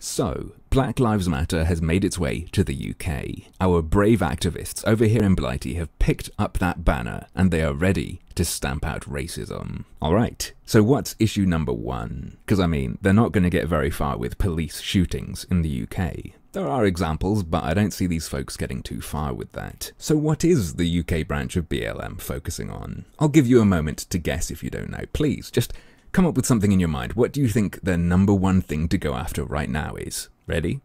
So, Black Lives Matter has made its way to the UK. Our brave activists over here in Blighty have picked up that banner and they are ready to stamp out racism. Alright, so what's issue number 1? Because I mean, they're not going to get very far with police shootings in the UK. There are examples, but I don't see these folks getting too far with that. So what is the UK branch of BLM focusing on? I'll give you a moment to guess if you don't know. Please, just come up with something in your mind. What do you think their number one thing to go after right now is? Ready?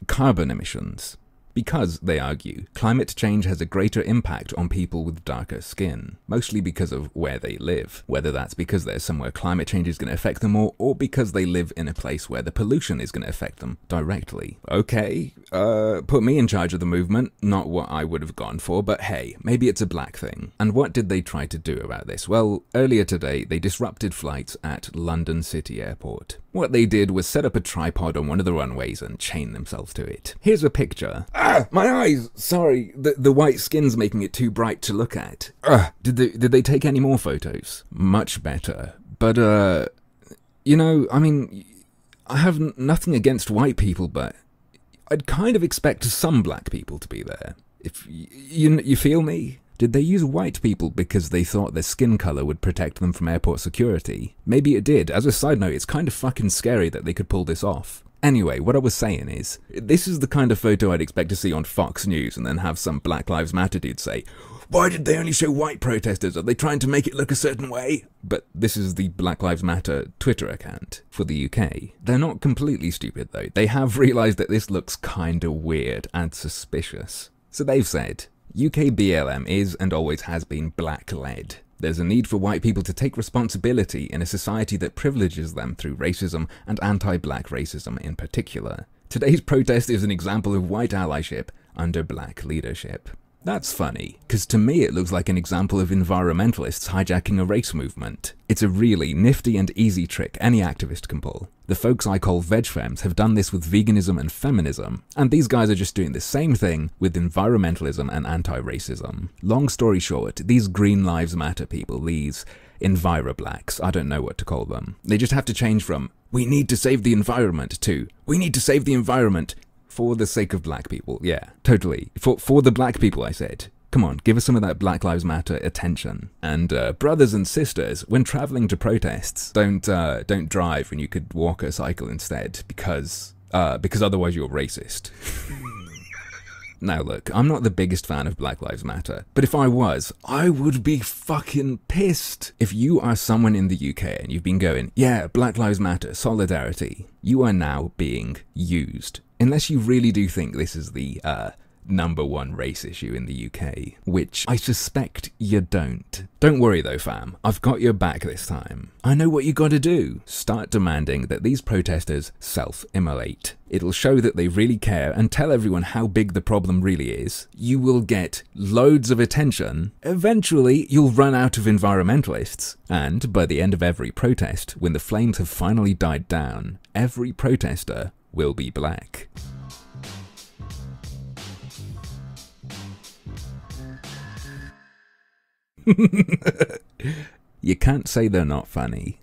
Carbon emissions. Because, they argue, climate change has a greater impact on people with darker skin, mostly because of where they live, whether that's because there's somewhere climate change is going to affect them more, or because they live in a place where the pollution is going to affect them directly. Okay, put me in charge of the movement, not what I would have gone for, but hey, maybe it's a black thing. And what did they try to do about this? Well, earlier today, they disrupted flights at London City Airport. What they did was set up a tripod on one of the runways and chain themselves to it. Here's a picture. Ah, my eyes! Sorry, the white skin's making it too bright to look at. Did they take any more photos? Much better. But, you know, I mean, I have nothing against white people, but I'd kind of expect some black people to be there. If you feel me? Did they use white people because they thought their skin color would protect them from airport security? Maybe it did. As a side note, it's kind of fucking scary that they could pull this off. Anyway, what I was saying is, this is the kind of photo I'd expect to see on Fox News and then have some Black Lives Matter dude say, "Why did they only show white protesters? Are they trying to make it look a certain way?" But this is the Black Lives Matter Twitter account for the UK. They're not completely stupid though. They have realized that this looks kinda weird and suspicious. So they've said, UK BLM is and always has been black-led. There's a need for white people to take responsibility in a society that privileges them through racism and anti-black racism in particular. Today's protest is an example of white allyship under black leadership. That's funny, because to me it looks like an example of environmentalists hijacking a race movement. It's a really nifty and easy trick any activist can pull. The folks I call veg femmes have done this with veganism and feminism, and these guys are just doing the same thing with environmentalism and anti-racism. Long story short, these Green Lives Matter people, these enviro-blacks, I don't know what to call them. They just have to change from, "we need to save the environment" to, "we need to save the environment for the sake of black people." Yeah, totally. For the black people, I said. Come on, give us some of that Black Lives Matter attention. And brothers and sisters, when traveling to protests, don't drive when you could walk or cycle instead, because otherwise you're racist. Now look, I'm not the biggest fan of Black Lives Matter, but if I was, I would be fucking pissed. If you are someone in the UK and you've been going, yeah, Black Lives Matter, solidarity, you are now being used. Unless you really do think this is the, number one race issue in the UK, which I suspect you don't. Don't worry though, fam. I've got your back this time. I know what you gotta do. Start demanding that these protesters self-immolate. It'll show that they really care and tell everyone how big the problem really is. You will get loads of attention. Eventually, you'll run out of environmentalists. And by the end of every protest, when the flames have finally died down, every protester will be black. You can't say they're not funny.